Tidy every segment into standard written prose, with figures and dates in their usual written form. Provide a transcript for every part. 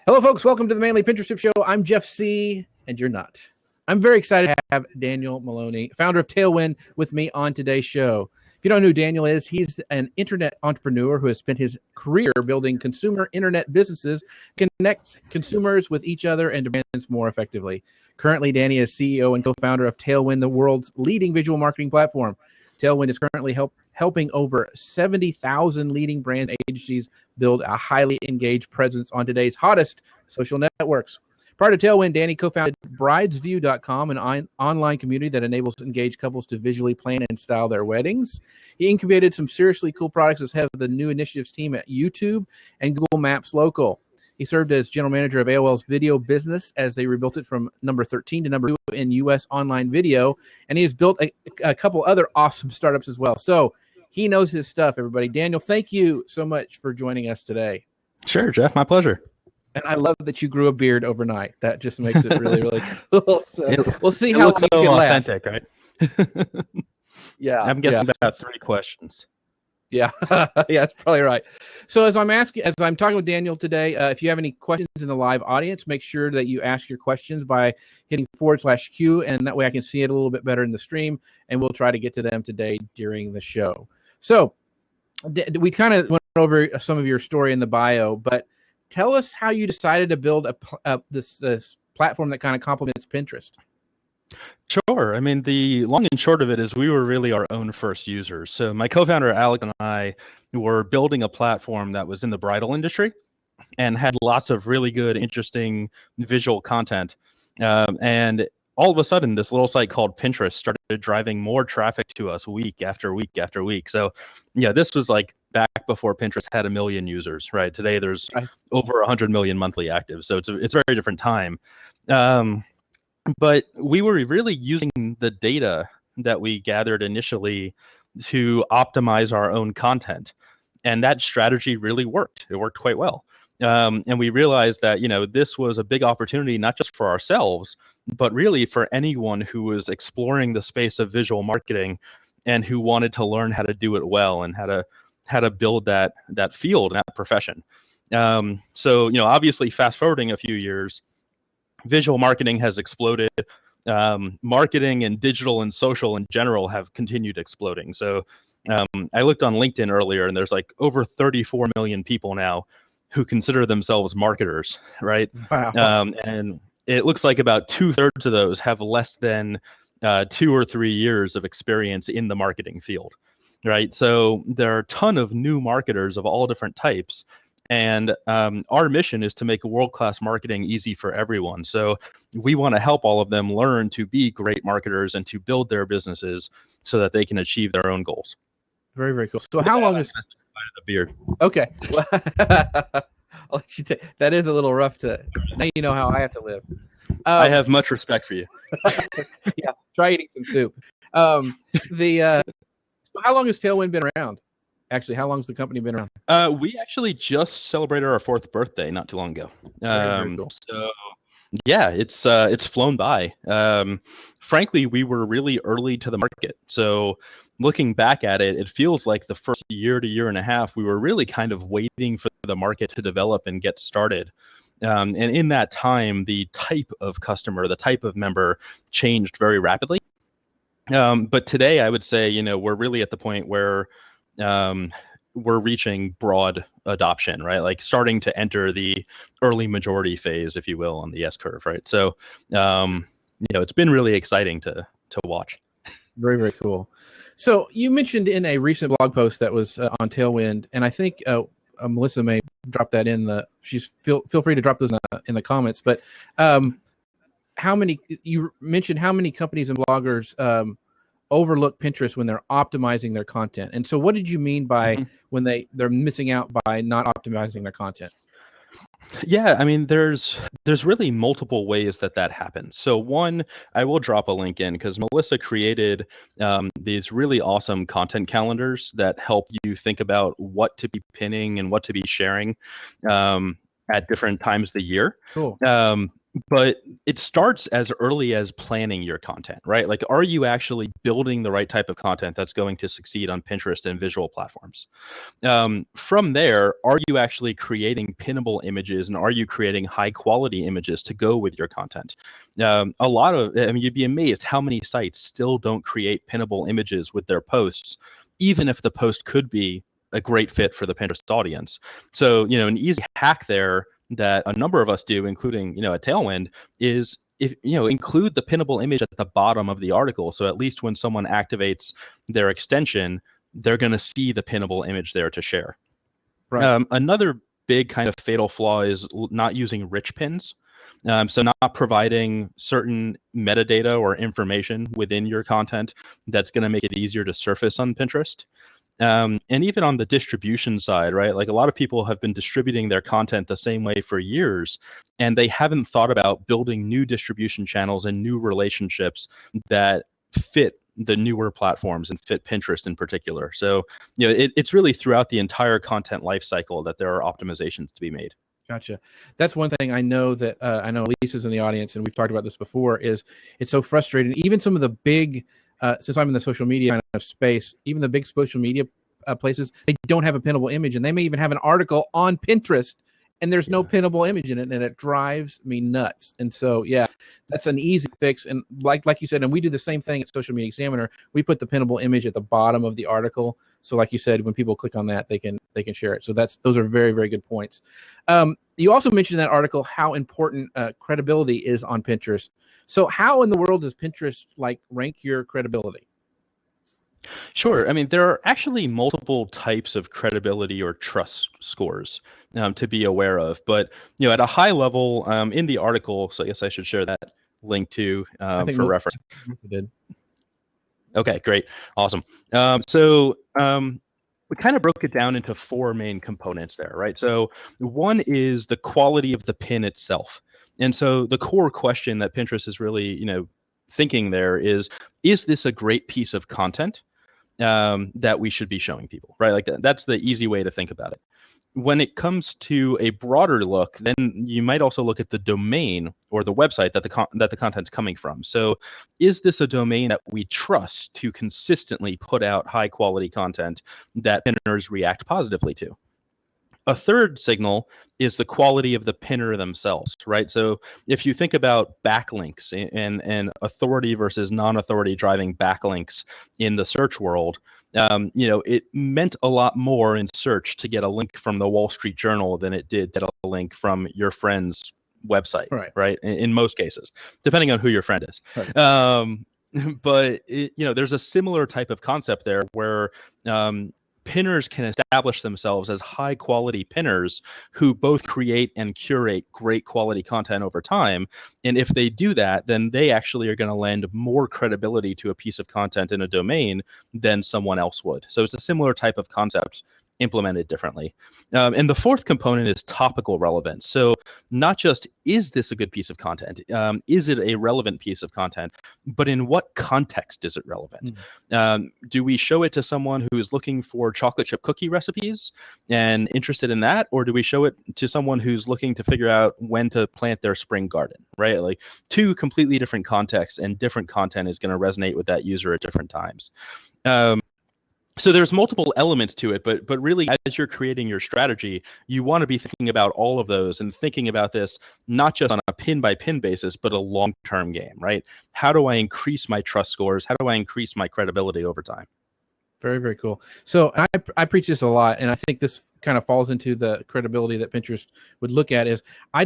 Hello, folks. Welcome to the Manly Pinterest Show. I'm Jeff C., and you're not. I'm very excited to have Daniel Maloney, founder of Tailwind, with me on today's show. If you don't know who Daniel is, he's an internet entrepreneur who has spent his career building consumer internet businesses, connect consumers with each other and brands more effectively. Currently, Danny is CEO and co-founder of Tailwind, the world's leading visual marketing platform. Tailwind is currently helping over 70,000 leading brand agencies build a highly engaged presence on today's hottest social networks. Prior to Tailwind, Danny co-founded bridesview.com, an online community that enables engaged couples to visually plan and style their weddings. He incubated some seriously cool products as head of the new initiatives team at YouTube and Google Maps Local. He served as general manager of AOL's video business as they rebuilt it from number 13 to number 2 in U.S. online video. And he has built a couple other awesome startups as well. So he knows his stuff, everybody. Daniel, thank you so much for joining us today. Sure, Jeff. My pleasure. And I love that you grew a beard overnight. That just makes it really, really cool. So we'll see how long you can last. Authentic, right? Yeah. I'm guessing about 3 questions. Yeah, yeah, that's probably right. So as I'm talking with Daniel today, if you have any questions in the live audience, make sure that you ask your questions by hitting /Q, and that way I can see it a little bit better in the stream, and we'll try to get to them today during the show. So we kind of went over some of your story in the bio, but tell us how you decided to build this platform that kind of complements Pinterest. Sure. I mean, the long and short of it is we were really our own first users. So my co-founder, Alec, and I were building a platform that was in the bridal industry and had lots of really good, interesting visual content. And all of a sudden, this little site called Pinterest started driving more traffic to us week after week after week. So yeah, this was like back before Pinterest had 1 million users, right? Today, there's over 100 million monthly actives. So it's a very different time. But we were really using the data that we gathered initially to optimize our own content. And that strategy really worked. It worked quite well. And we realized that, this was a big opportunity, not just for ourselves, but really for anyone who was exploring the space of visual marketing and who wanted to learn how to do it well and how to build that field and that profession. So, obviously fast forwarding a few years, visual marketing has exploded. Marketing and digital and social in general have continued exploding. So I looked on LinkedIn earlier, and there's like over 34 million people now who consider themselves marketers, right? Wow. And it looks like about 2/3 of those have less than 2 or 3 years of experience in the marketing field, right? So there are a ton of new marketers of all different types. And our mission is to make world-class marketing easy for everyone. So we want to help all of them learn to be great marketers and to build their businesses so that they can achieve their own goals. Very, very cool. So how long is the beard? Okay. I'll let you that is a little rough to. Now you know how I have to live. I have much respect for you. Yeah, try eating some soup. So how long has Tailwind been around? Actually, how long has the company been around? We actually just celebrated our 4th birthday not too long ago. Very cool. So yeah, it's flown by. Frankly, we were really early to the market. So looking back at it, it feels like the first year to year and a half, we were really kind of waiting for the market to develop and get started. And in that time, the type of customer, the type of member changed very rapidly. But today, I would say, we're really at the point where we're reaching broad adoption, right? Like starting to enter the early majority phase, if you will, on the S curve, right? So, it's been really exciting to watch. Very, very cool. So you mentioned in a recent blog post that was on Tailwind, and I think Melissa may drop that in feel free to drop those in the comments, but you mentioned how many companies and bloggers overlook Pinterest when they're optimizing their content. And so what did you mean by when they're missing out by not optimizing their content? Yeah, I mean, there's really multiple ways that happens. So one, I will drop a link in because Melissa created these really awesome content calendars that help you think about what to be pinning and what to be sharing at different times of the year. Cool. But it starts as early as planning your content, right? Like, are you actually building the right type of content that's going to succeed on Pinterest and visual platforms? From there, are you actually creating pinnable images, and are you creating high quality images to go with your content? I mean, you'd be amazed how many sites still don't create pinnable images with their posts, even if the post could be a great fit for the Pinterest audience. So, an easy hack there that a number of us do, including, at Tailwind, is if include the pinnable image at the bottom of the article. So at least when someone activates their extension, they're going to see the pinnable image there to share. Right. Another big kind of fatal flaw is not using rich pins. So not providing certain metadata or information within your content that's going to make it easier to surface on Pinterest. And even on the distribution side, right? Like, a lot of people have been distributing their content the same way for years, and they haven't thought about building new distribution channels and new relationships that fit the newer platforms and fit Pinterest in particular. So, it's really throughout the entire content lifecycle that there are optimizations to be made. Gotcha. That's one thing I know that I know Lisa's in the audience, and we've talked about this before, is it's so frustrating. Even some of the big, since I'm in the social media kind of space, even the big social media places, they don't have a pinnable image, and they may even have an article on Pinterest, and there's no pinnable image in it, and it drives me nuts. And so, yeah, that's an easy fix. And like you said, and we do the same thing at Social Media Examiner. We put the pinnable image at the bottom of the article. So like you said, when people click on that, they can share it. So those are very, very good points. You also mentioned in that article how important credibility is on Pinterest. So how in the world does Pinterest rank your credibility? Sure. I mean, there are actually multiple types of credibility or trust scores to be aware of. But, at a high level, in the article, so I guess I should share that link too for reference. Did. Okay, great. Awesome. So we kind of broke it down into four main components there, right? So one is the quality of the pin itself. And so the core question that Pinterest is really, thinking there is this a great piece of content that we should be showing people, right? Like that's the easy way to think about it. When it comes to a broader look, then you might also look at the domain or the website that the content's coming from. So is this a domain that we trust to consistently put out high quality content that pinners react positively to? A third signal is the quality of the pinner themselves, right? So if you think about backlinks and authority versus non-authority driving backlinks in the search world, it meant a lot more in search to get a link from the Wall Street Journal than it did to get a link from your friend's website, right? In most cases, depending on who your friend is. Right. But there's a similar type of concept there where pinners can establish themselves as high quality pinners who both create and curate great quality content over time. And if they do that, then they actually are going to lend more credibility to a piece of content in a domain than someone else would. So it's a similar type of concept implemented differently. And the fourth component is topical relevance. So not just is this a good piece of content, is it a relevant piece of content, but in what context is it relevant? Do we show it to someone who is looking for chocolate chip cookie recipes and interested in that, or do we show it to someone who's looking to figure out when to plant their spring garden, right? Like two completely different contexts, and different content is going to resonate with that user at different times. So there's multiple elements to it, but really, as you're creating your strategy, you want to be thinking about all of those and thinking about this not just on a pin by pin basis, but a long-term game, right? How do I increase my trust scores? How do I increase my credibility over time? Very, very cool. So I preach this a lot, and I think this kind of falls into the credibility that Pinterest would look at is I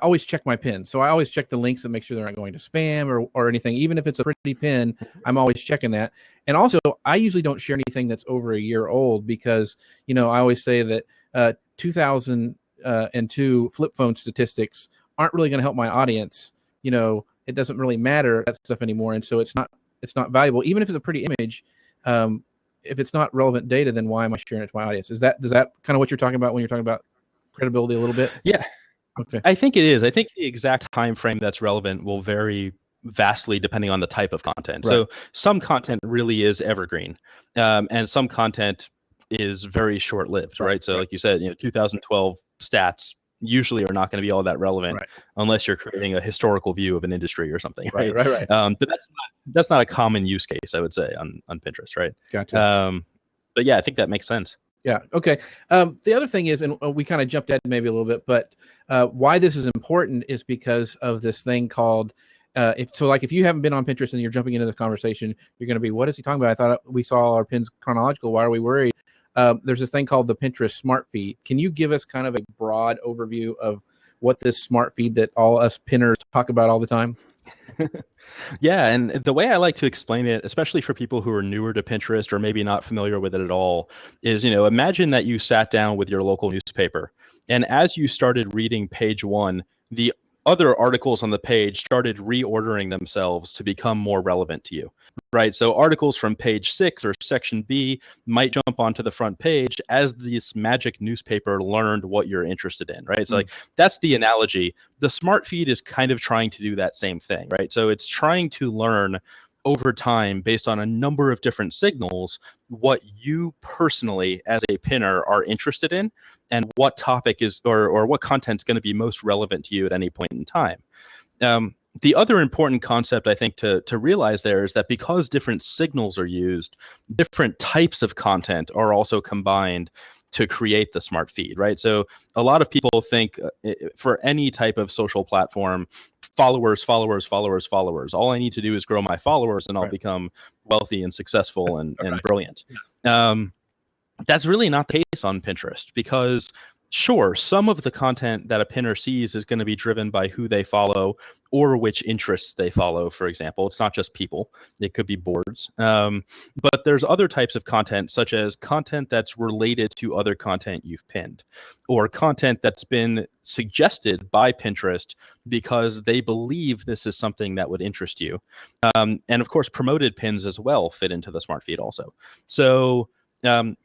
always check my pins. So I always check the links and make sure they're not going to spam or anything. Even if it's a pretty pin, I'm always checking that. And also, I usually don't share anything that's over a year old because, I always say that 2002 flip phone statistics aren't really going to help my audience. It doesn't really matter that stuff anymore. And so it's not valuable. Even if it's a pretty image, if it's not relevant data, then why am I sharing it to my audience? Does that kind of what you're talking about when you're talking about credibility a little bit? Yeah. Okay. I think it is. I think the exact time frame that's relevant will vary vastly depending on the type of content. Right. So some content really is evergreen, and some content is very short-lived, right? So like you said, 2012 stats, usually are not going to be all that relevant Right. unless you're creating a historical view of an industry or something, right? Right. But that's not a common use case, I would say, on Pinterest, right? Gotcha. But yeah, I think that makes sense. Yeah. Okay. The other thing is, and we kind of jumped ahead maybe a little bit, but why this is important is because of this thing called if you haven't been on Pinterest and you're jumping into the conversation, you're going to be, what is he talking about? I thought we saw our pins chronological. Why are we worried? There's this thing called the Pinterest Smart Feed. Can you give us kind of a broad overview of what this Smart Feed that all us pinners talk about all the time? Yeah, and the way I like to explain it, especially for people who are newer to Pinterest or maybe not familiar with it at all, is, imagine that you sat down with your local newspaper, and as you started reading page one, the other articles on the page started reordering themselves to become more relevant to you, right? So articles from page 6 or section B might jump onto the front page as this magic newspaper learned what you're interested in, right? So that's the analogy. The smart feed is kind of trying to do that same thing, right? So it's trying to learn over time based on a number of different signals what you personally as a pinner are interested in and what topic is or what content is going to be most relevant to you at any point in time. The other important concept I think to realize there is that because different signals are used, different types of content are also combined to create the smart feed, right? So a lot of people think for any type of social platform, followers. All I need to do is grow my followers and I'll become wealthy and successful and brilliant. That's really not the case on Pinterest because sure, some of the content that a pinner sees is going to be driven by who they follow or which interests they follow, for example. It's not just people. It could be boards. But there's other types of content, such as content that's related to other content you've pinned, or content that's been suggested by Pinterest because they believe this is something that would interest you. And of course, promoted pins as well fit into the smart feed also. So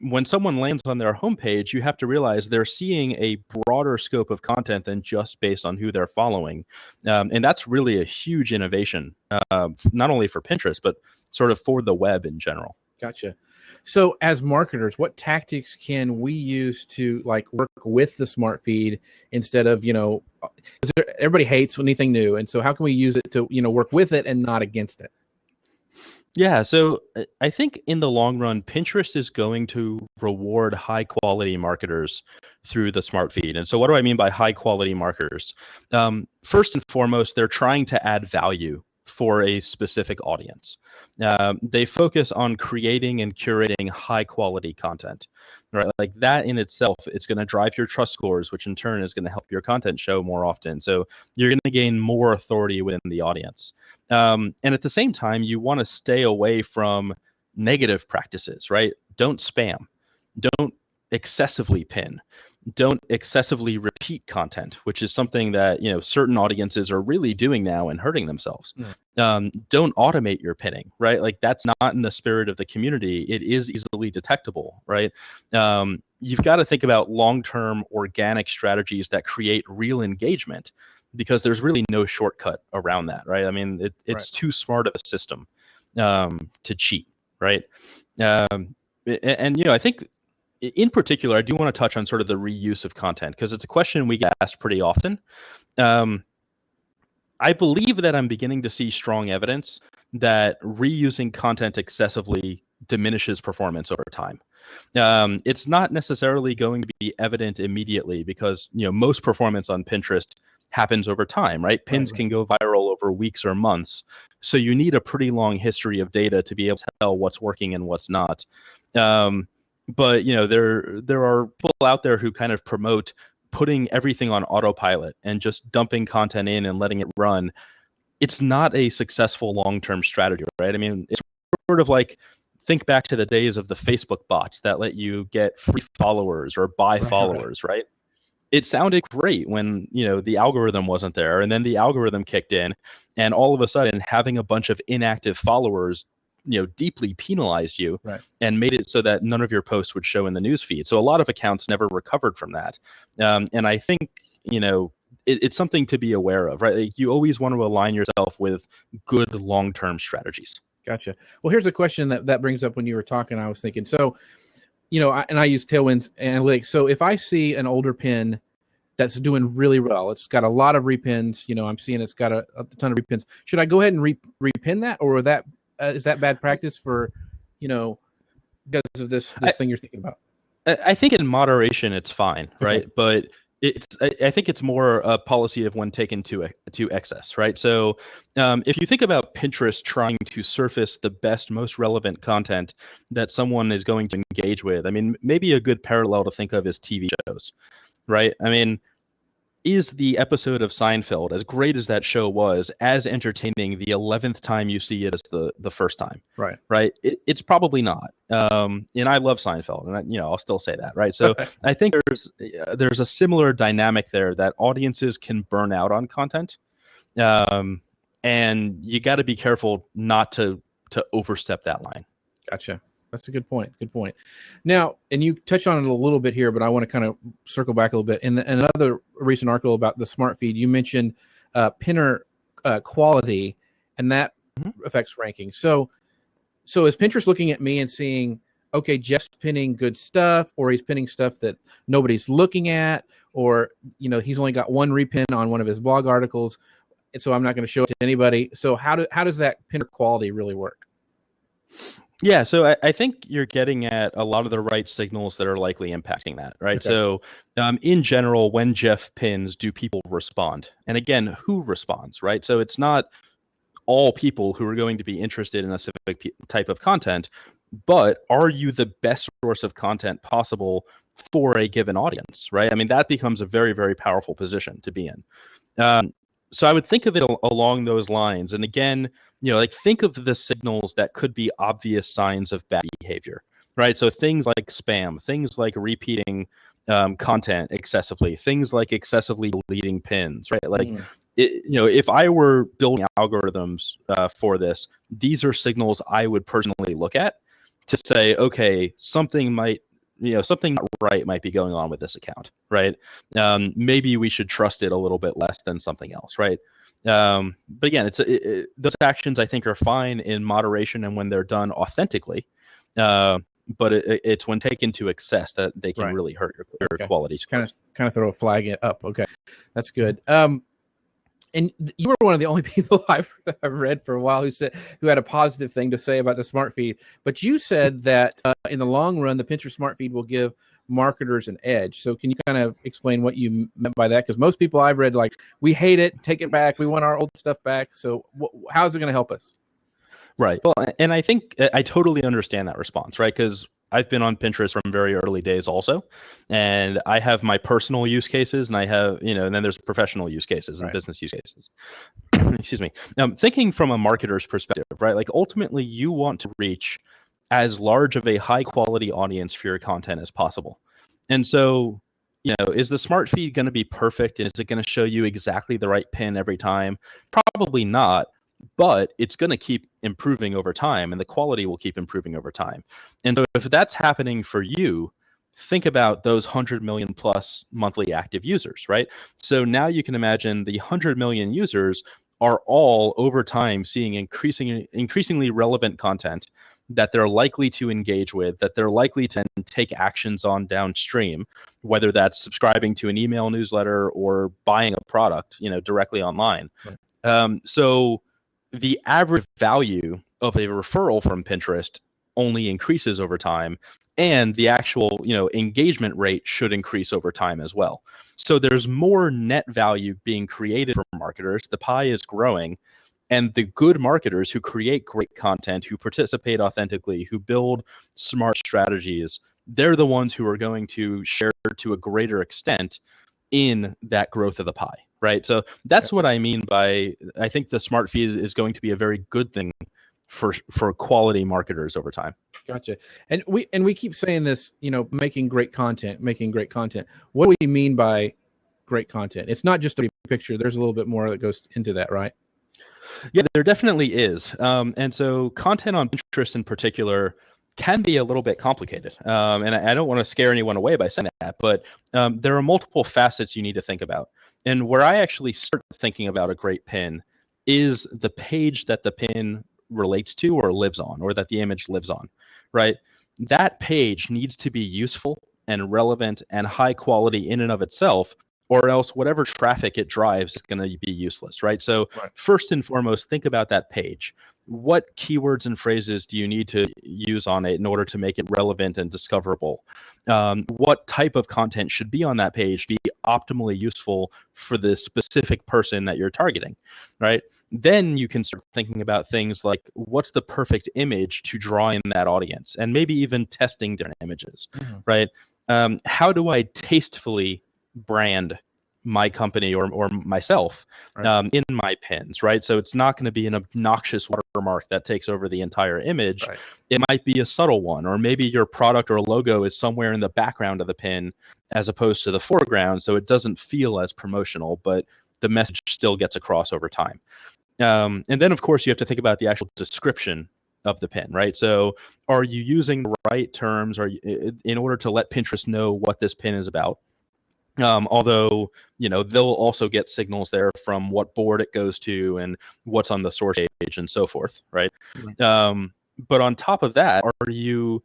when someone lands on their homepage, you have to realize they're seeing a broader scope of content than just based on who they're following. And that's really a huge innovation, not only for Pinterest, but sort of for the web in general. Gotcha. So as marketers, what tactics can we use to work with the smart feed instead of, everybody hates anything new. And so how can we use it to, work with it and not against it? Yeah, so I think in the long run, Pinterest is going to reward high quality marketers through the smart feed. And so what do I mean by high quality marketers? First and foremost, they're trying to add value for a specific audience. They focus on creating and curating high quality content, right? Like that in itself, it's going to drive your trust scores, which in turn is going to help your content show more often. So you're going to gain more authority within the audience. And at the same time, you want to stay away from negative practices, right? Don't spam. Don't excessively pin. Don't excessively repeat content, which is something that certain audiences are really doing now and hurting themselves. Don't automate your pinning, right? Like that's not in the spirit of the community. It is easily detectable, right? You've got to think about long-term organic strategies that create real engagement, because there's really no shortcut around that, right? I mean, it's too smart of a system to cheat, right? And I think in particular, I do want to touch on sort of the reuse of content because it's a question we get asked pretty often. I believe that I'm beginning to see strong evidence that reusing content excessively diminishes performance over time. It's not necessarily going to be evident immediately because most performance on Pinterest happens over time, right? Pins can go viral over weeks or months. So you need a pretty long history of data to be able to tell what's working and what's not. But there are people out there who kind of promote putting everything on autopilot and just dumping content in and letting it run. It's not a successful long-term strategy, right? I mean, it's sort of like, think back to the days of the Facebook bots that let you get free followers or buy followers, right? It sounded great when the algorithm wasn't there, and then the algorithm kicked in, and all of a sudden having a bunch of inactive followers deeply penalized you and made it so that none of your posts would show in the news feed. So a lot of accounts never recovered from that. And I think it's something to be aware of, right? Like, you always want to align yourself with good long-term strategies. Gotcha. Well, here's a question that brings up when you were talking. I was thinking, so I use Tailwind's analytics. So if I see an older pin that's doing really well. It's got a lot of repins. I'm seeing it's got a ton of repins. Should I go ahead and repin that, or that is that bad practice for, because of this thing you're thinking about? I think in moderation it's fine, right? Okay. But I think it's more a policy of when taken to excess, right? So if you think about Pinterest trying to surface the best, most relevant content that someone is going to engage with, I mean, maybe a good parallel to think of is TV shows, right? I mean, is the episode of Seinfeld, as great as that show was, as entertaining the 11th time you see it as the first time? Right. Right. It's probably not. And I love Seinfeld, and I'll still say that. Right. So I think there's a similar dynamic there that audiences can burn out on content, and you got to be careful not to overstep that line. Gotcha. That's a good point. Good point. Now, and you touched on it a little bit here, but I want to kind of circle back a little bit. In another recent article about the smart feed, you mentioned pinner quality, and that affects ranking. So is Pinterest looking at me and seeing, okay, Jeff's pinning good stuff, or he's pinning stuff that nobody's looking at, or he's only got one repin on one of his blog articles, and so I'm not going to show it to anybody. So how does that pinner quality really work? Yeah, so I think you're getting at a lot of the right signals that are likely impacting that, right? Okay. So in general, when Jeff pins, do people respond? And again, who responds, right? So it's not all people who are going to be interested in a specific type of content, but are you the best source of content possible for a given audience, right? I mean, that becomes a very, very powerful position to be in. So I would think of it along those lines. And again, think of the signals that could be obvious signs of bad behavior, right? So things like spam, things like repeating content excessively, things like excessively deleting pins, right? Like, if I were building algorithms for this, these are signals I would personally look at to say, okay, something not right might be going on with this account, right? Maybe we should trust it a little bit less than something else, right? But again, those actions I think are fine in moderation and when they're done authentically. But it's when taken to excess that they can really hurt your quality scores. Kind of throw a flag up. Okay, that's good. And you were one of the only people I've read for a while who had a positive thing to say about the smart feed. But you said that in the long run, the Pinterest smart feed will give marketers an edge. So can you kind of explain what you meant by that? Because most people I've read, like, we hate it, take it back, we want our old stuff back. So how is it going to help us? Right. Well, and I think I totally understand that response, right? Because I've been on Pinterest from very early days also, and I have my personal use cases, and I have, and then there's professional use cases and business use cases. Excuse me. Thinking from a marketer's perspective, right? Like, ultimately, you want to reach as large of a high quality audience for your content as possible. And so, is the smart feed going to be perfect? And is it going to show you exactly the right pin every time? Probably not. But it's going to keep improving over time, and the quality will keep improving over time. And so if that's happening for you, think about those 100 million plus monthly active users, right? So now you can imagine the 100 million users are all over time seeing increasingly relevant content that they're likely to engage with, that they're likely to take actions on downstream, whether that's subscribing to an email newsletter or buying a product, directly online. Right. So the average value of a referral from Pinterest only increases over time, and the actual, engagement rate should increase over time as well. So there's more net value being created for marketers. The pie is growing, and the good marketers who create great content, who participate authentically, who build smart strategies, they're the ones who are going to share to a greater extent in that growth of the pie, right? So that's what I mean by, I think the smart feed is going to be a very good thing for quality marketers over time. Gotcha. And we keep saying this, making great content. What do we mean by great content? It's not just a picture. There's a little bit more that goes into that, right? Yeah, there definitely is. And so content on Pinterest in particular can be a little bit complicated. And I don't want to scare anyone away by saying that, but there are multiple facets you need to think about. And where I actually start thinking about a great pin is the page that the pin relates to or lives on, or that the image lives on, right? That page needs to be useful and relevant and high quality in and of itself or else whatever traffic it drives is going to be useless, right? So Right. first and foremost, think about that page. What keywords and phrases do you need to use on it in order to make it relevant and discoverable? What type of content should be on that page to be optimally useful for the specific person that you're targeting, right? Then you can start thinking about things like what's the perfect image to draw in that audience, and maybe even testing different images, right? How do I tastefully brand my company or myself in my pins, right? So it's not going to be an obnoxious watermark that takes over the entire image. Right. It might be a subtle one, or maybe your product or logo is somewhere in the background of the pin as opposed to the foreground, so it doesn't feel as promotional, but the message still gets across over time. And then, of course, you have to think about the actual description of the pin, right? So are you using the right terms in order to let Pinterest know what this pin is about? Although, they'll also get signals there from what board it goes to and what's on the source page and so forth, right? But on top of that, are you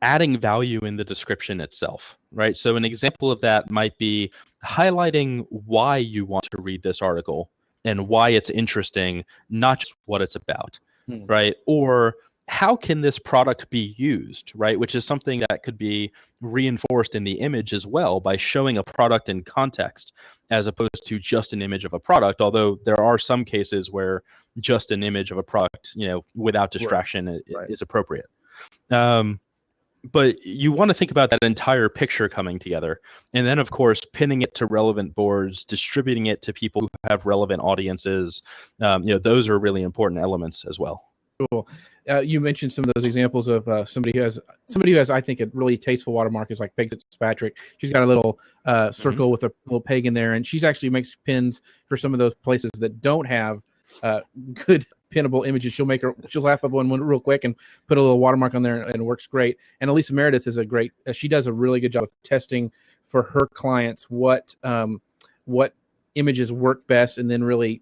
adding value in the description itself, right? So an example of that might be highlighting why you want to read this article and why it's interesting, not just what it's about, right? Or how can this product be used, right? Which is something that could be reinforced in the image as well by showing a product in context as opposed to just an image of a product, although there are some cases where just an image of a product, without distraction is appropriate. But you want to think about that entire picture coming together. And then, of course, pinning it to relevant boards, distributing it to people who have relevant audiences. Those are really important elements as well. Cool. You mentioned some of those examples of somebody who has, I think, a really tasteful watermark is like Peg Fitzpatrick. She's got a little circle with a little peg in there, and she's actually makes pins for some of those places that don't have good pinnable images. She'll slap up one real quick and put a little watermark on there, and it works great. And Elisa Meredith is she does a really good job of testing for her clients what images work best, and then really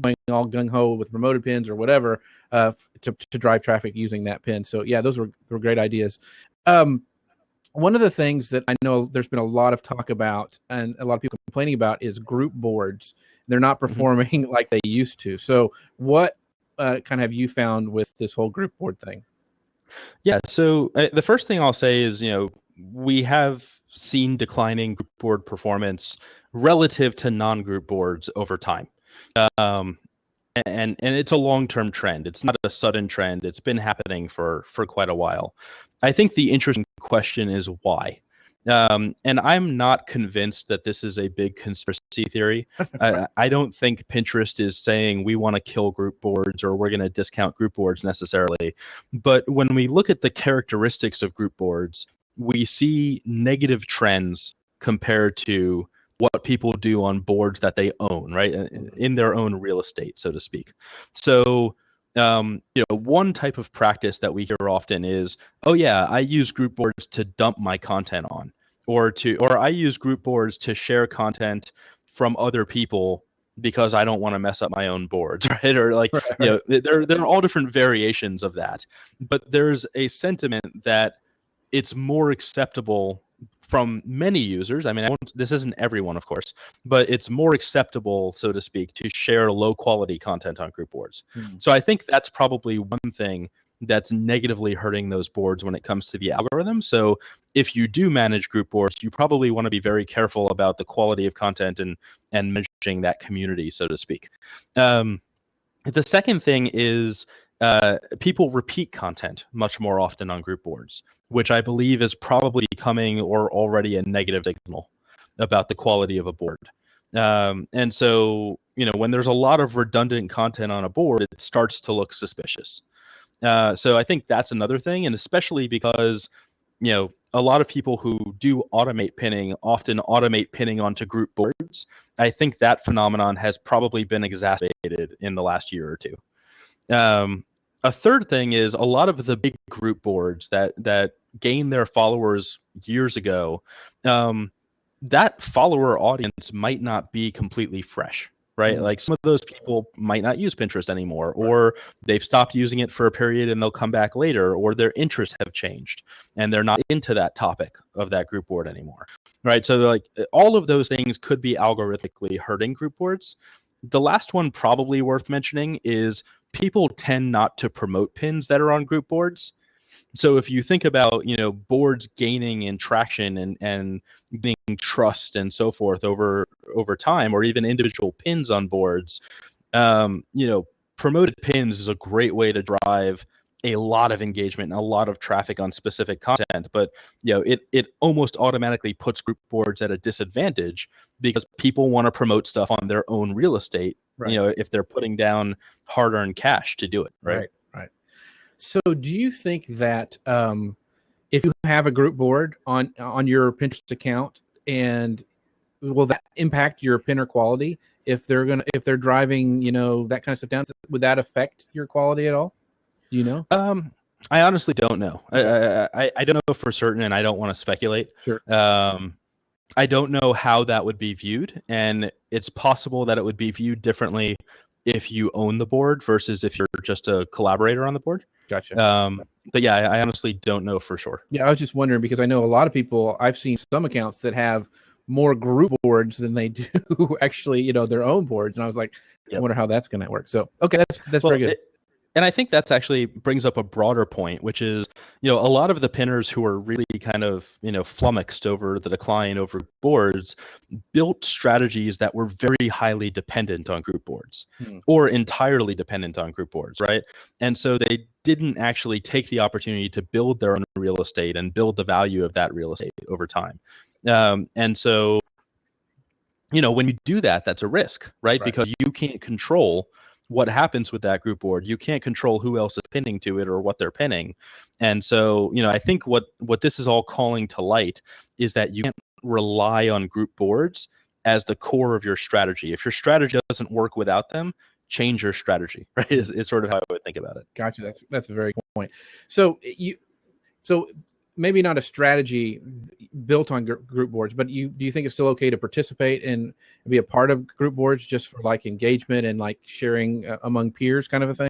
going all gung-ho with promoted pins or whatever to drive traffic using that pin. So yeah, those were great ideas. One of the things that I know there's been a lot of talk about and a lot of people complaining about is group boards. They're not performing like they used to. So what kind of have you found with this whole group board thing? Yeah, so the first thing I'll say is, we have seen declining group board performance relative to non-group boards over time. And it's a long-term trend. It's not a sudden trend. It's been happening for quite a while. I think the interesting question is why. And I'm not convinced that this is a big conspiracy theory. I don't think Pinterest is saying we want to kill group boards or we're going to discount group boards necessarily. But when we look at the characteristics of group boards, we see negative trends compared to what people do on boards that they own, right? In their own real estate, so to speak. So, one type of practice that we hear often is, oh yeah, I use group boards to dump my content on, or I use group boards to share content from other people because I don't want to mess up my own boards, right? Or like, there are all different variations of that. But there's a sentiment that it's more acceptable from many users. I mean, this isn't everyone, of course, but it's more acceptable, so to speak, to share low quality content on group boards. So I think that's probably one thing that's negatively hurting those boards when it comes to the algorithm. So if you do manage group boards, you probably want to be very careful about the quality of content and managing that community, so to speak. The second thing is people repeat content much more often on group boards, which I believe is probably becoming or already a negative signal about the quality of a board. And so, when there's a lot of redundant content on a board, it starts to look suspicious. So I think that's another thing, and especially because, a lot of people who do automate pinning often automate pinning onto group boards. I think that phenomenon has probably been exacerbated in the last year or two. A third thing is a lot of the big group boards that gained their followers years ago, that follower audience might not be completely fresh, right? Like some of those people might not use Pinterest anymore, or they've stopped using it for a period and they'll come back later, or their interests have changed and they're not into that topic of that group board anymore, right? So like all of those things could be algorithmically hurting group boards. The last one probably worth mentioning is people tend not to promote pins that are on group boards. So if you think about, boards gaining in traction and gaining trust and so forth over time, or even individual pins on boards, promoted pins is a great way to drive a lot of engagement and a lot of traffic on specific content. But it almost automatically puts group boards at a disadvantage because people want to promote stuff on their own real estate. Right. If they're putting down hard-earned cash to do it, right? Right. So do you think that if you have a group board on your Pinterest account, and will that impact your pinner quality if they're driving that kind of stuff down? Would that affect your quality at all? Do you know? I honestly don't know. I don't know for certain, and I don't want to speculate. Sure. I don't know how that would be viewed, and it's possible that it would be viewed differently if you own the board versus if you're just a collaborator on the board. Gotcha. But yeah, I honestly don't know for sure. Yeah, I was just wondering because I know a lot of people. I've seen some accounts that have more group boards than they do actually, their own boards, and I was like, I wonder how that's going to work. So, okay, that's very good. And I think that's actually brings up a broader point, which is, a lot of the pinners who are really kind of, flummoxed over the decline over boards built strategies that were very highly dependent on group boards or entirely dependent on group boards, right? And so they didn't actually take the opportunity to build their own real estate and build the value of that real estate over time. And so, when you do that, that's a risk, right? Because you can't control what happens with that group board. You can't control who else is pinning to it or what they're pinning. And so, I think what this is all calling to light is that you can't rely on group boards as the core of your strategy. If your strategy doesn't work without them, change your strategy, right? Is sort of how I would think about it. Gotcha. That's a very good point. So maybe not a strategy built on group boards, but do you think it's still okay to participate and be a part of group boards just for like engagement and like sharing among peers kind of a thing?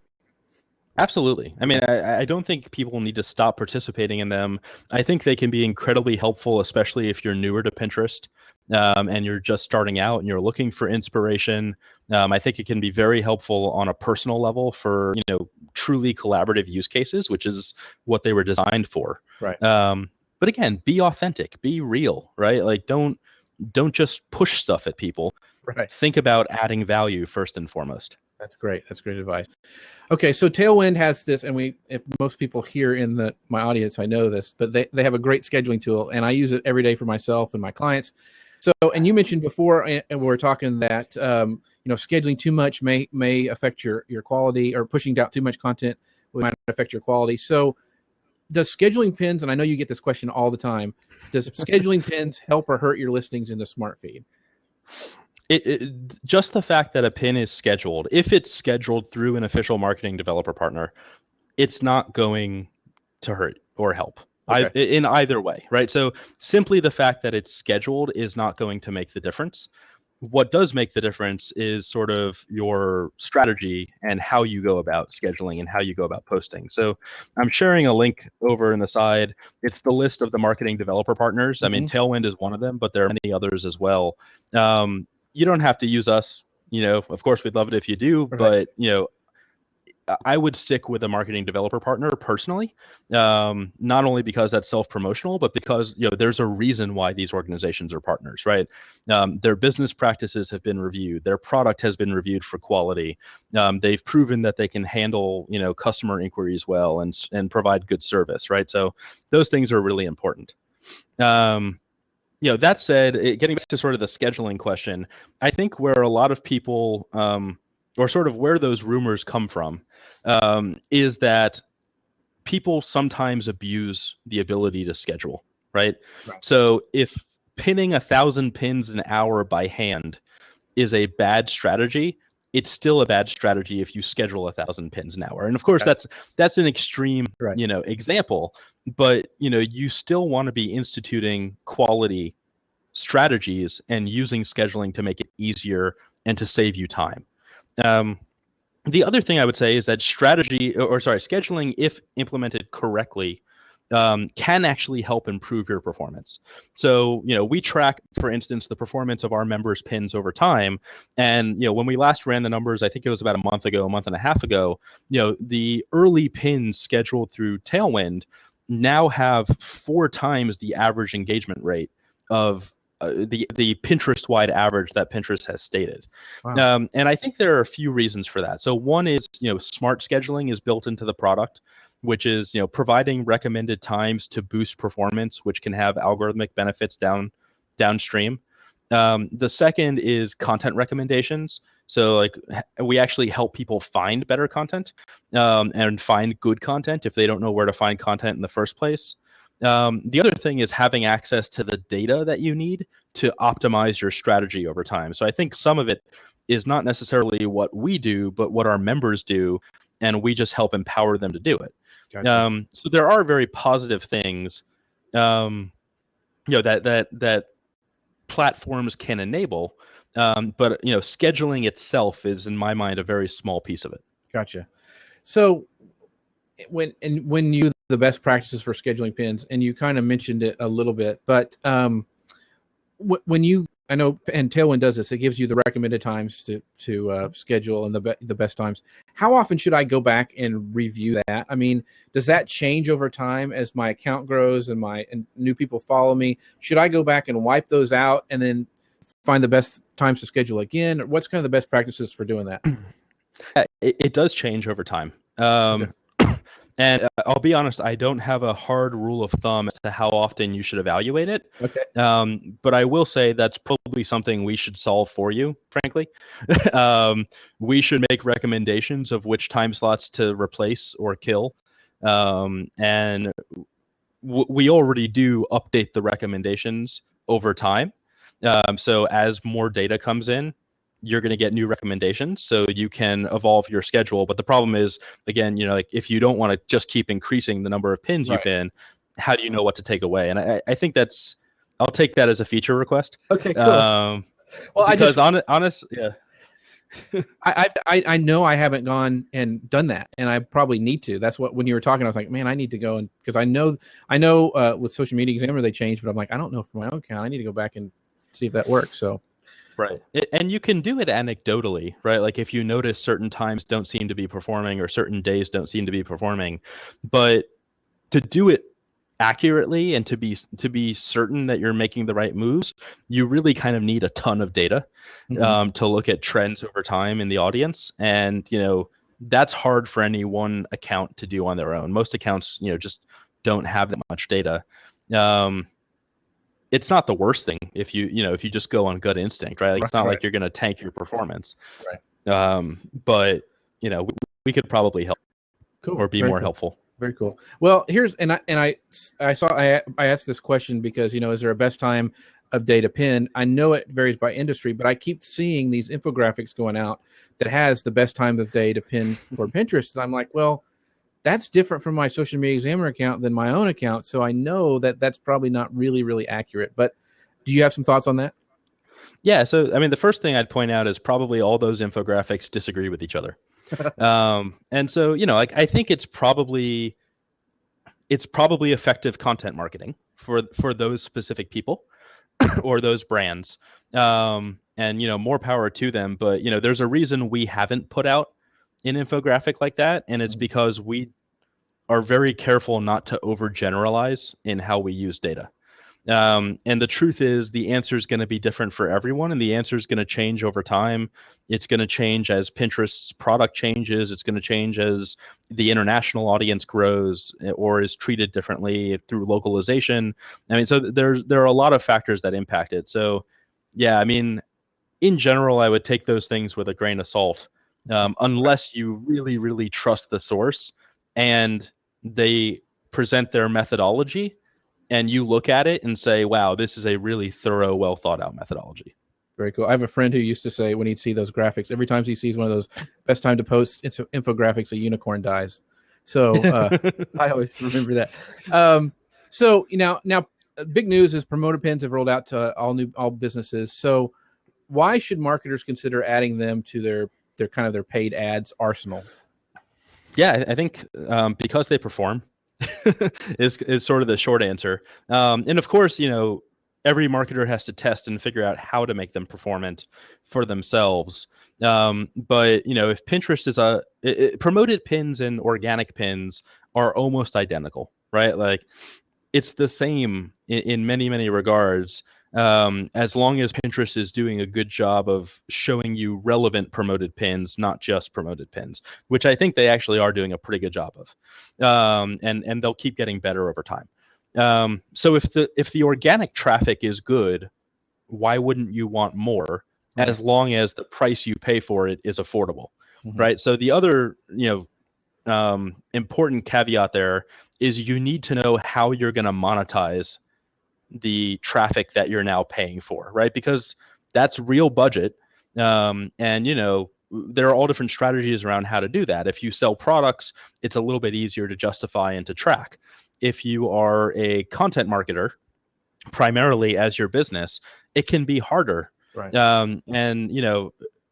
Absolutely. I mean, I don't think people need to stop participating in them. I think they can be incredibly helpful, especially if you're newer to Pinterest and you're just starting out and you're looking for inspiration. I think it can be very helpful on a personal level for, truly collaborative use cases, which is what they were designed for. Right. But again, be authentic, be real, right? Like don't just push stuff at people. Right. Think about adding value first and foremost. That's great. That's great advice. Okay, so Tailwind has this, and if most people here in my audience, I know this, but they have a great scheduling tool, and I use it every day for myself and my clients. So, and you mentioned before, and we were talking that scheduling too much may affect your quality, or pushing out too much content might affect your quality. So, does scheduling pins, and I know you get this question all the time, does scheduling pins help or hurt your listings in the Smart Feed? Just the fact that a pin is scheduled, if it's scheduled through an official marketing developer partner, it's not going to hurt or help in either way, right? So simply the fact that it's scheduled is not going to make the difference. What does make the difference is sort of your strategy and how you go about scheduling and how you go about posting. So I'm sharing a link over in the side. It's the list of the marketing developer partners. I mean, Tailwind is one of them, but there are many others as well. You don't have to use us, of course we'd love it if you do, but I would stick with a marketing developer partner personally, not only because that's self-promotional, but because there's a reason why these organizations are partners, right? Their business practices have been reviewed, their product has been reviewed for quality. They've proven that they can handle customer inquiries well and provide good service, right? So those things are really important. That said, getting back to sort of the scheduling question, I think where a lot of people, or sort of where those rumors come from, is that people sometimes abuse the ability to schedule, right? So if pinning 1,000 pins an hour by hand is a bad strategy, it's still a bad strategy if you schedule 1,000 pins an hour. And of course, that's an extreme, example, but you still want to be instituting quality strategies and using scheduling to make it easier and to save you time. The other thing I would say is that scheduling, if implemented correctly, can actually help improve your performance. So, we track, for instance, the performance of our members' pins over time. And, when we last ran the numbers, I think it was about a month and a half ago, the early pins scheduled through Tailwind now have 4 times the average engagement rate of the Pinterest-wide average that Pinterest has stated. Wow. And I think there are a few reasons for that. So one is, smart scheduling is built into the product, which is providing recommended times to boost performance, which can have algorithmic benefits downstream. The second is content recommendations. So like we actually help people find better content and find good content if they don't know where to find content in the first place. The other thing is having access to the data that you need to optimize your strategy over time. So I think some of it is not necessarily what we do, but what our members do, and we just help empower them to do it. Gotcha. So there are very positive things, that platforms can enable, but scheduling itself is, in my mind, a very small piece of it. Gotcha. So when you the best practices for scheduling pins, and you kind of mentioned it a little bit, but when you, I know, and Tailwind does this, it gives you the recommended times to schedule and the best times. How often should I go back and review that? I mean, does that change over time as my account grows and new people follow me? Should I go back and wipe those out and then find the best times to schedule again? Or what's kind of the best practices for doing that? It does change over time. Okay. And I'll be honest, I don't have a hard rule of thumb as to how often you should evaluate it. Okay. But I will say that's probably something we should solve for you, frankly. We should make recommendations of which time slots to replace or kill. And we already do update the recommendations over time. So as more data comes in, you're going to get new recommendations, so you can evolve your schedule. But the problem is, again, like if you don't want to just keep increasing the number of pins you pin, how do you know what to take away? And I think I'll take that as a feature request. Okay, cool. Well, because honest, yeah. I know I haven't gone and done that, and I probably need to. That's what, when you were talking, I was like, man, I need to go, and because I know with Social Media Examiner they changed, but I'm like, I don't know for my own account. I need to go back and see if that works. So. Right. And you can do it anecdotally, right? Like if you notice certain times don't seem to be performing or certain days don't seem to be performing, but to do it accurately and to be certain that you're making the right moves, you really kind of need a ton of data to look at trends over time in the audience. And, that's hard for any one account to do on their own. Most accounts, just don't have that much data. It's not the worst thing if you just go on gut instinct, right? Like it's not like you're going to tank your performance. Right. But we could probably help or be more helpful. Very cool. Well, I asked this question because, is there a best time of day to pin? I know it varies by industry, but I keep seeing these infographics going out that has the best time of day to pin for Pinterest. And I'm like, well, that's different from my Social Media Examiner account than my own account. So I know that that's probably not really, really accurate. But do you have some thoughts on that? Yeah. So, I mean, the first thing I'd point out is probably all those infographics disagree with each other. And so, I think it's probably effective content marketing for those specific people or those brands. And, more power to them. But, there's a reason we haven't put out an infographic like that, and it's because we are very careful not to overgeneralize in how we use data. And the truth is the answer is going to be different for everyone, and the answer is going to change over time. It's going to change as Pinterest's product changes. It's going to change as the international audience grows or is treated differently through localization. I mean, so there are a lot of factors that impact it. So, yeah, I mean, in general, I would take those things with a grain of salt. Unless you really, really trust the source and they present their methodology and you look at it and say, wow, this is a really thorough, well thought out methodology. Very cool. I have a friend who used to say when he'd see those graphics, every time he sees one of those best time to post infographics, a unicorn dies. So I always remember that. So now big news is promoter pins have rolled out to all businesses. So why should marketers consider adding them to their kind of their paid ads arsenal? Yeah, I think because they perform. is sort of the short answer. And of course, every marketer has to test and figure out how to make them performant for themselves. But if Pinterest is promoted pins and organic pins are almost identical, right? Like it's the same in many, many regards. As long as Pinterest is doing a good job of showing you relevant promoted pins, not just promoted pins, which I think they actually are doing a pretty good job of, and they'll keep getting better over time. So if the organic traffic is good, why wouldn't you want more? Right. As long as the price you pay for it is affordable, Mhm. right? So the other important caveat there is you need to know how you're going to monetize the traffic that you're now paying for, right? Because that's real budget. And, there are all different strategies around how to do that. If you sell products, it's a little bit easier to justify and to track. If you are a content marketer, primarily as your business, it can be harder. Right. And,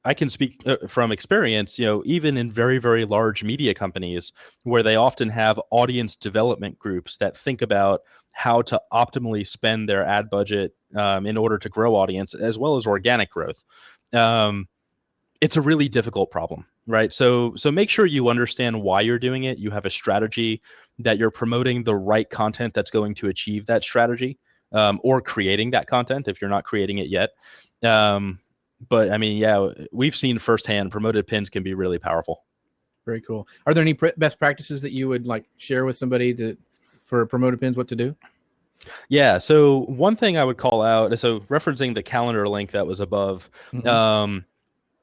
I can speak from experience, even in very, very large media companies where they often have audience development groups that think about how to optimally spend their ad budget in order to grow audience as well as organic growth. It's a really difficult problem, right? So make sure you understand why you're doing it. You have a strategy, that you're promoting the right content that's going to achieve that strategy, or creating that content if you're not creating it yet. But I mean, yeah, we've seen firsthand promoted pins can be really powerful. Very cool. Are there any best practices that you would like share with somebody for promoted pins, what to do? Yeah, so one thing I would call out, so referencing the calendar link that was above,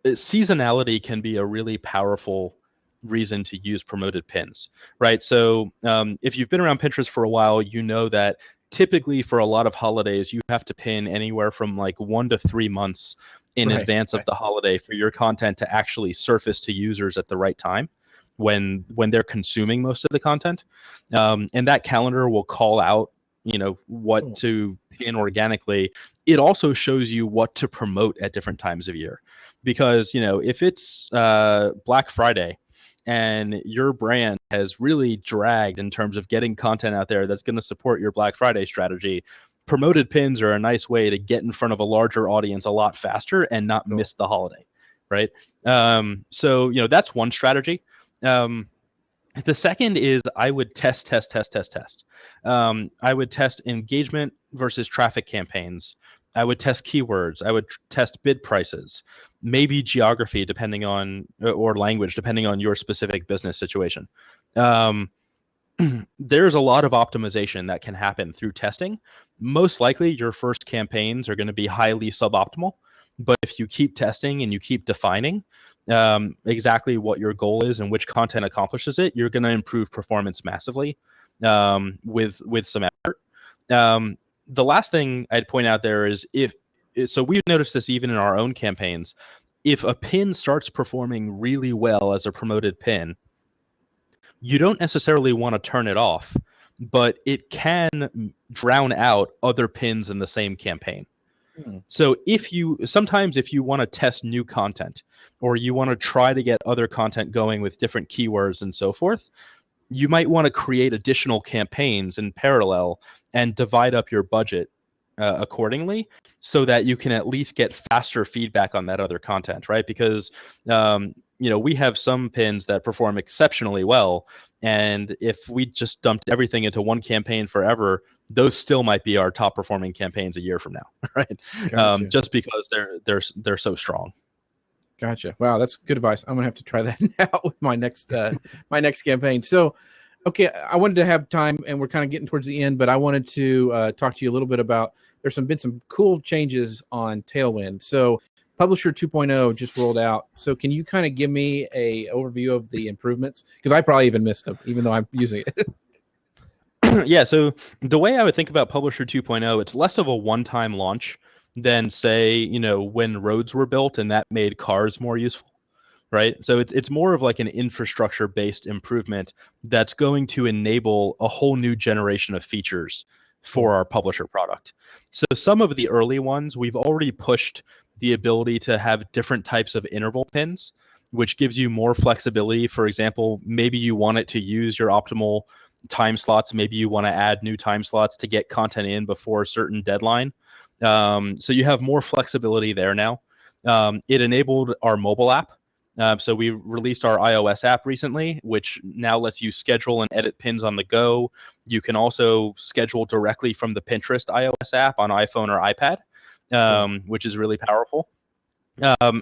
seasonality can be a really powerful reason to use promoted pins, right? So if you've been around Pinterest for a while, you know that typically for a lot of holidays, you have to pin anywhere from like 1 to 3 months in advance of the holiday for your content to actually surface to users at the right time when they're consuming most of the content. And that calendar will call out, what to pin organically. It also shows you what to promote at different times of year. Because, if it's Black Friday and your brand has really dragged in terms of getting content out there that's going to support your Black Friday strategy, promoted pins are a nice way to get in front of a larger audience a lot faster and not miss the holiday, right? So, that's one strategy. The second is I would test. I would test engagement versus traffic campaigns. I would test keywords. I would test bid prices, maybe geography depending on, or language depending on your specific business situation. There's a lot of optimization that can happen through testing. Most likely your first campaigns are going to be highly suboptimal, but if you keep testing and you keep defining exactly what your goal is and which content accomplishes it, you're going to improve performance massively with some effort. The last thing I'd point out there is so we've noticed this even in our own campaigns. If a pin starts performing really well as a promoted pin, you don't necessarily want to turn it off, but it can drown out other pins in the same campaign. So if you want to test new content, or you want to try to get other content going with different keywords and so forth, you might want to create additional campaigns in parallel and divide up your budget accordingly, so that you can at least get faster feedback on that other content, right? Because we have some pins that perform exceptionally well, and if we just dumped everything into one campaign forever, those still might be our top performing campaigns a year from now, right? Gotcha. Just because they're so strong. Gotcha. Wow, that's good advice. I'm gonna have to try that now with my next campaign. So, okay, I wanted to have time, and we're kind of getting towards the end, but I wanted to talk to you a little bit about. There's been some cool changes on Tailwind. So, Publisher 2.0 just rolled out. So, can you kind of give me a overview of the improvements? Because I probably even missed them, even though I'm using it. Yeah. So the way I would think about Publisher 2.0, it's less of a one-time launch than, say, when roads were built and that made cars more useful, right? So it's more of like an infrastructure-based improvement that's going to enable a whole new generation of features for our publisher product. So some of the early ones, we've already pushed the ability to have different types of interval pins, which gives you more flexibility. For example, maybe you want it to use your optimal time slots. Maybe you want to add new time slots to get content in before a certain deadline. So you have more flexibility there now. It enabled our mobile app. So we released our iOS app recently, which now lets you schedule and edit pins on the go. You can also schedule directly from the Pinterest iOS app on iPhone or iPad, which is really powerful.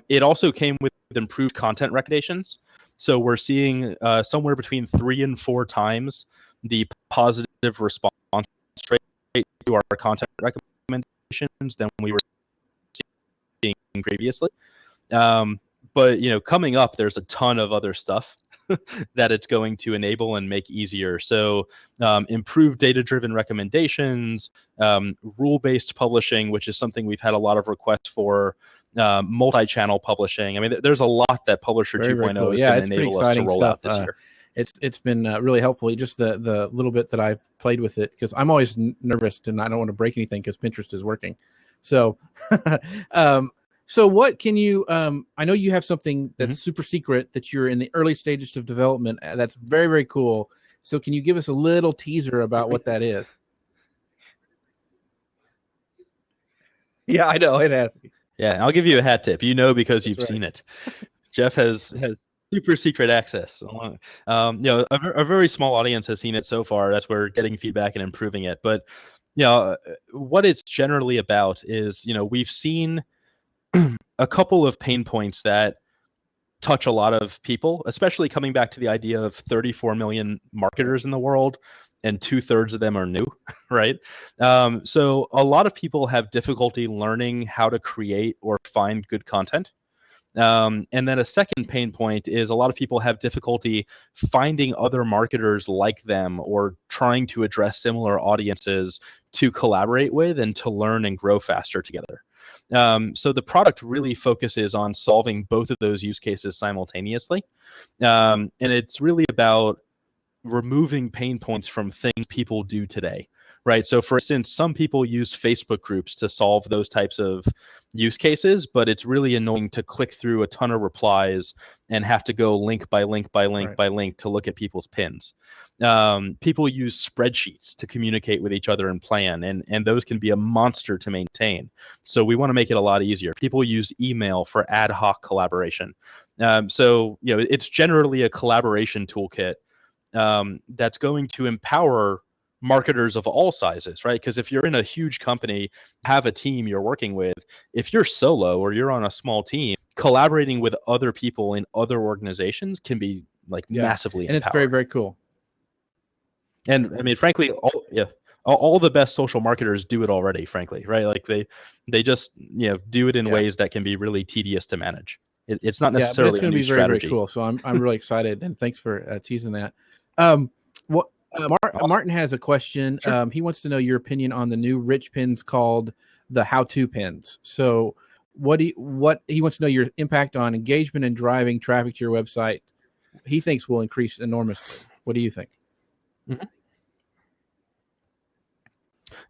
It also came with improved content recommendations. So we're seeing somewhere between 3 and 4 times the positive response rate to our content recommendations than we were seeing previously. But coming up, there's a ton of other stuff that it's going to enable and make easier. So improved data-driven recommendations, rule-based publishing, which is something we've had a lot of requests for, multi-channel publishing. I mean, there's a lot that Publisher 2.0 is going to enable us to roll out this year. It's been really helpful. Just the little bit that I've played with it, because I'm always nervous and I don't want to break anything because Pinterest is working. So, so what can you? I know you have something that's super secret that you're in the early stages of development. That's very, very cool. So can you give us a little teaser about what that is? Yeah, I know it has. Yeah, I'll give you a hat tip. Because you've seen it. Jeff has super secret access. A very small audience has seen it so far. That's where we're getting feedback and improving it. But what it's generally about is we've seen a couple of pain points that touch a lot of people, especially coming back to the idea of 34 million marketers in the world, and 2/3 of them are new, right? So a lot of people have difficulty learning how to create or find good content. And then a second pain point is a lot of people have difficulty finding other marketers like them or trying to address similar audiences to collaborate with and to learn and grow faster together. So the product really focuses on solving both of those use cases simultaneously. And it's really about removing pain points from things people do today, right? So for instance, some people use Facebook groups to solve those types of use cases, but it's really annoying to click through a ton of replies and have to go link by link by link by link to look at people's pins. People use spreadsheets to communicate with each other and plan, and those can be a monster to maintain. So we want to make it a lot easier. People use email for ad hoc collaboration. So it's generally a collaboration toolkit that's going to empower marketers of all sizes, right? Because if you're in a huge company, have a team you're working with, if you're solo or you're on a small team, collaborating with other people in other organizations can be massively empowering. And it's very, very cool. And I mean, frankly, all the best social marketers do it already, frankly, right? Like they just do it in ways that can be really tedious to manage. It's not necessarily it's going to be very, very cool. So I'm really excited, and thanks for teasing that. Martin has a question. Sure. He wants to know your opinion on the new rich pins called the how-to pins. So what he wants to know your impact on engagement and driving traffic to your website. He thinks will increase enormously. What do you think? Mm-hmm.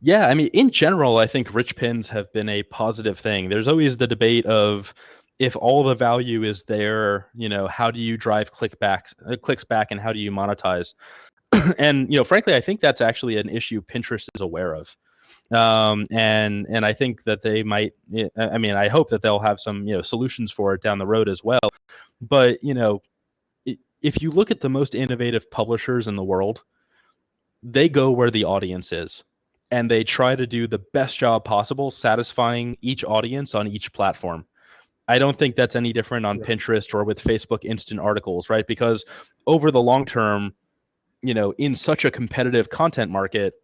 Yeah, I mean, in general, I think rich pins have been a positive thing. There's always the debate of if all the value is there, how do you drive clicks back, and how do you monetize? And frankly, I think that's actually an issue Pinterest is aware of. And I think that they might. I mean, I hope that they'll have some solutions for it down the road as well. But if you look at the most innovative publishers in the world, they go where the audience is, and they try to do the best job possible satisfying each audience on each platform. I don't think that's any different on Pinterest or with Facebook instant articles, right? Because over the long term, in such a competitive content market,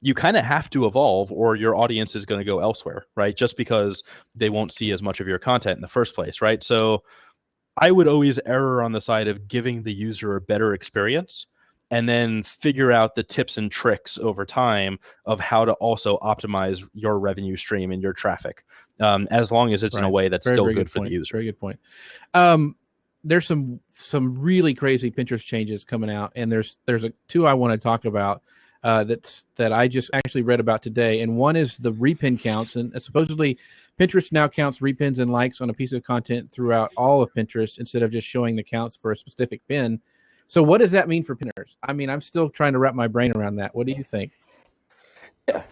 you kind of have to evolve or your audience is going to go elsewhere, right? Just because they won't see as much of your content in the first place, right? So I would always err on the side of giving the user a better experience and then figure out the tips and tricks over time of how to also optimize your revenue stream and your traffic, as long as it's in a way that's still good for the user. Very good point. There's some really crazy Pinterest changes coming out, and there's two I want to talk about that I just actually read about today. And one is the repin counts, and supposedly Pinterest now counts repins and likes on a piece of content throughout all of Pinterest instead of just showing the counts for a specific pin, So what does that mean for pinners? I mean, I'm still trying to wrap my brain around that. What do you think? Yeah.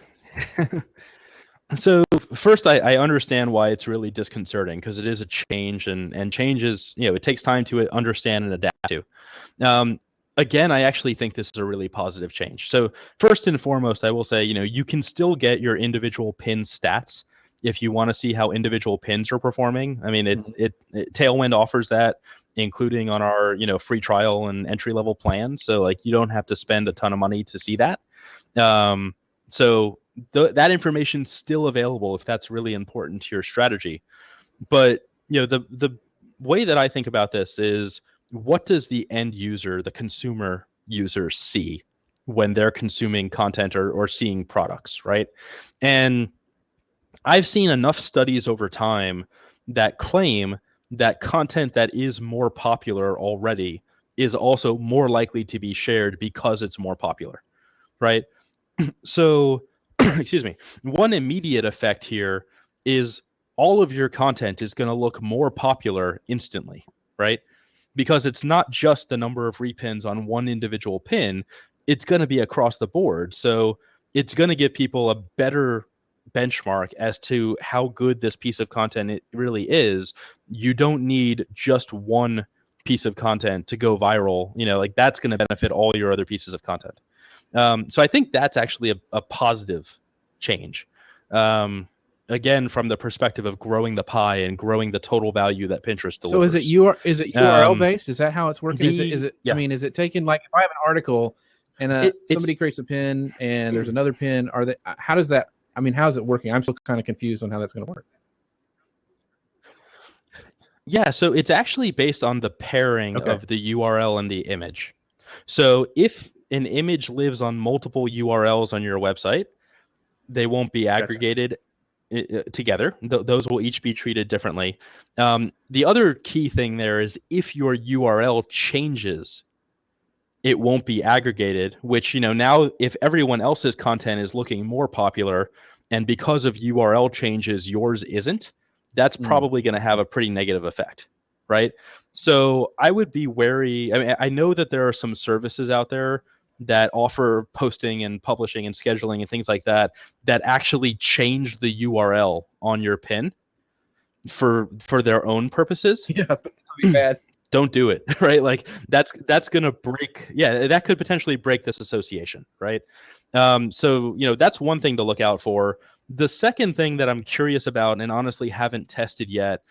So first, I understand why it's really disconcerting, because it is a change, and change is, it takes time to understand and adapt to. Again, I actually think this is a really positive change. So first and foremost, I will say, you can still get your individual pin stats if you want to see how individual pins are performing. I mean, Tailwind offers that, including on our, free trial and entry level plan. So like, you don't have to spend a ton of money to see that. So that information's still available if that's really important to your strategy. But the way that I think about this is, what does the end user, the consumer user, see when they're consuming content or seeing products, right? And I've seen enough studies over time that claim that content that is more popular already is also more likely to be shared because it's more popular, right? So, excuse me, one immediate effect here is all of your content is going to look more popular instantly, right? Because it's not just the number of repins on one individual pin, it's going to be across the board. So it's going to give people a better benchmark as to how good this piece of content it really is. You don't need just one piece of content to go viral. Like, that's going to benefit all your other pieces of content. So I think that's actually a positive change. Again, from the perspective of growing the pie and growing the total value that Pinterest delivers. So is it URL based? Is that how it's working? Yeah. I mean, is it taking, like, if I have an article and somebody creates a pin and there's another pin, how does that, I mean, how's it working? I'm still kind of confused on how that's going to work. Yeah, so it's actually based on the pairing of the URL and the image. So if an image lives on multiple URLs on your website, they won't be aggregated together. Those will each be treated differently. The other key thing there is, if your URL changes, it won't be aggregated, which, now if everyone else's content is looking more popular and because of URL changes yours isn't, that's probably going to have a pretty negative effect, right? So I would be wary. I mean, I know that there are some services out there that offer posting and publishing and scheduling and things like that actually change the URL on your pin for their own purposes. Yeah, that'd be bad. Don't do it, right? Like, that's going to break. Yeah, that could potentially break this association, right? So that's one thing to look out for. The second thing that I'm curious about, and honestly haven't tested yet,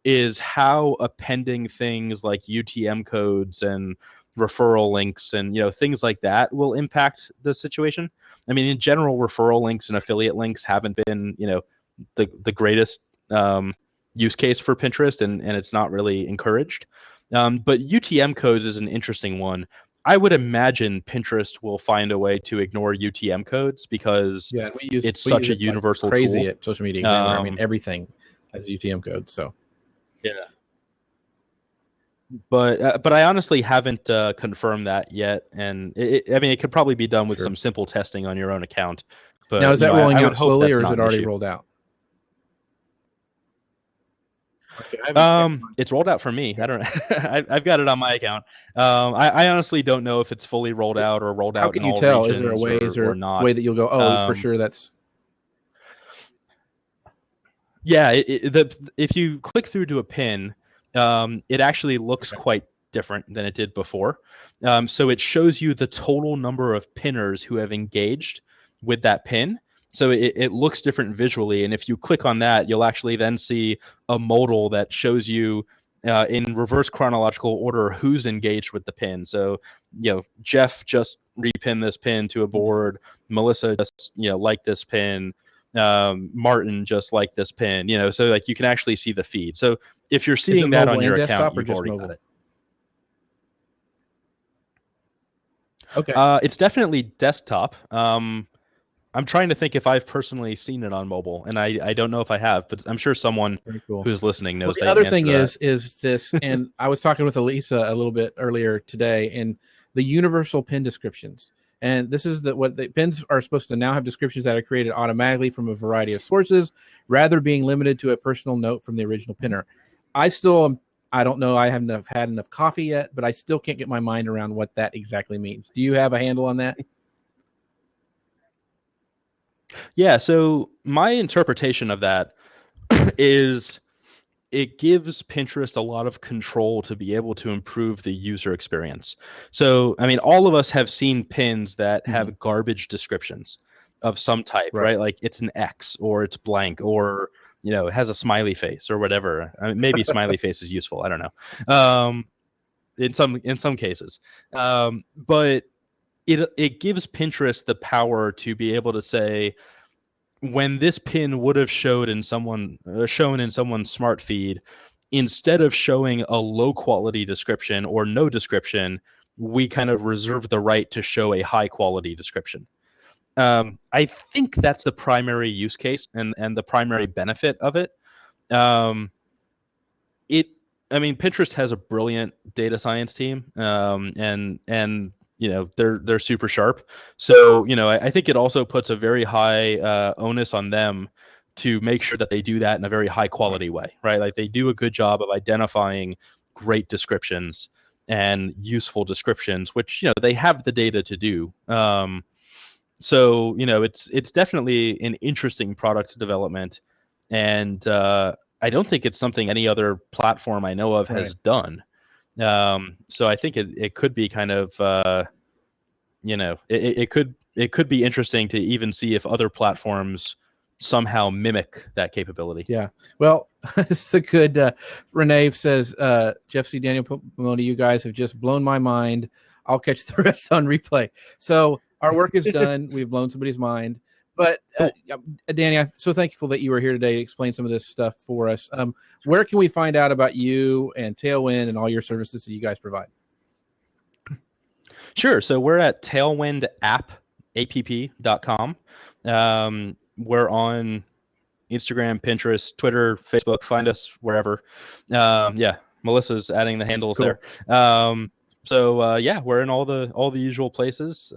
is how appending things like UTM codes and referral links and things like that will impact the situation. I mean, in general, referral links and affiliate links haven't been the greatest use case for Pinterest, and it's not really encouraged. But UTM codes is an interesting one. I would imagine Pinterest will find a way to ignore UTM codes, because it's such a universal tool. Crazy at social media. I mean, everything has a UTM code. So yeah. But I honestly haven't confirmed that yet, and it could probably be done with some simple testing on your own account. But now, is that rolling out slowly, or is it already rolled out? Okay, it's rolled out for me. I don't. I've got it on my account. I honestly don't know if it's fully rolled out or rolled out. How can you tell? Is there a way? Is there a way that you'll go? Oh, for sure, that's. Yeah, if you click through to a pin, it actually looks quite different than it did before. So it shows you the total number of pinners who have engaged with that pin. So it looks different visually, and if you click on that, you'll actually then see a modal that shows you in reverse chronological order who's engaged with the pin. So Jeff just repinned this pin to a board. Melissa just liked this pin. Martin just liked this pin. So like, you can actually see the feed. So if you're seeing that on your account, you've already got it. Okay. It's definitely desktop. I'm trying to think if I've personally seen it on mobile, and I don't know if I have, but I'm sure someone who's listening knows. The other thing is this, and I was talking with Elisa a little bit earlier today, and the universal pin descriptions. And this is what the pins are supposed to now have descriptions that are created automatically from a variety of sources, rather being limited to a personal note from the original pinner. I'm I don't know. I haven't had enough coffee yet, but I still can't get my mind around what that exactly means. Do you have a handle on that? Yeah, so my interpretation of that is it gives Pinterest a lot of control to be able to improve the user experience. So, I mean, all of us have seen pins that have garbage descriptions of some type, right? Like it's an X or it's blank or, it has a smiley face or whatever. I mean, maybe smiley face is useful. I don't know. In some cases. But it gives Pinterest the power to be able to say, when this pin would have shown in someone's smart feed, instead of showing a low quality description or no description, we kind of reserve the right to show a high quality description. I think that's the primary use case and the primary benefit of it. Pinterest has a brilliant data science team, and they're super sharp. So I think it also puts a very high onus on them to make sure that they do that in a very high quality way, right? Like they do a good job of identifying great descriptions and useful descriptions, which they have the data to do. So it's definitely an interesting product development, and I don't think it's something any other platform I know of has done. So I think it could be kind of it could be interesting to even see if other platforms somehow mimic that capability. Yeah. Well, it's a good. Renee says, Jeff C. Daniel Maloney, you guys have just blown my mind. I'll catch the rest on replay. So our work is done. We've blown somebody's mind. But Danny, I'm so thankful that you were here today to explain some of this stuff for us. Where can we find out about you and Tailwind and all your services that you guys provide? Sure. So we're at tailwindapp.com. We're on Instagram, Pinterest, Twitter, Facebook. Find us wherever. Melissa's adding the handles there. We're in all the usual places.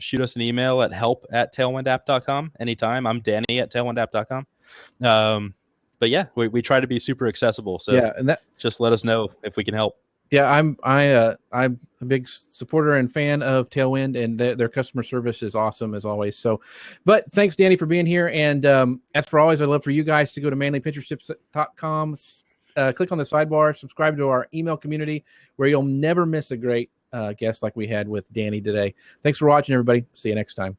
Shoot us an email at help@tailwindapp.com anytime. I'm Danny at tailwindapp.com. We try to be super accessible. So just let us know if we can help. Yeah, I'm a big supporter and fan of Tailwind, and their customer service is awesome as always. So, but thanks, Danny, for being here. And as for always, I'd love for you guys to go to manlypinteresttips.com, click on the sidebar, subscribe to our email community, where you'll never miss a great guest like we had with Danny today. Thanks for watching, everybody. See you next time.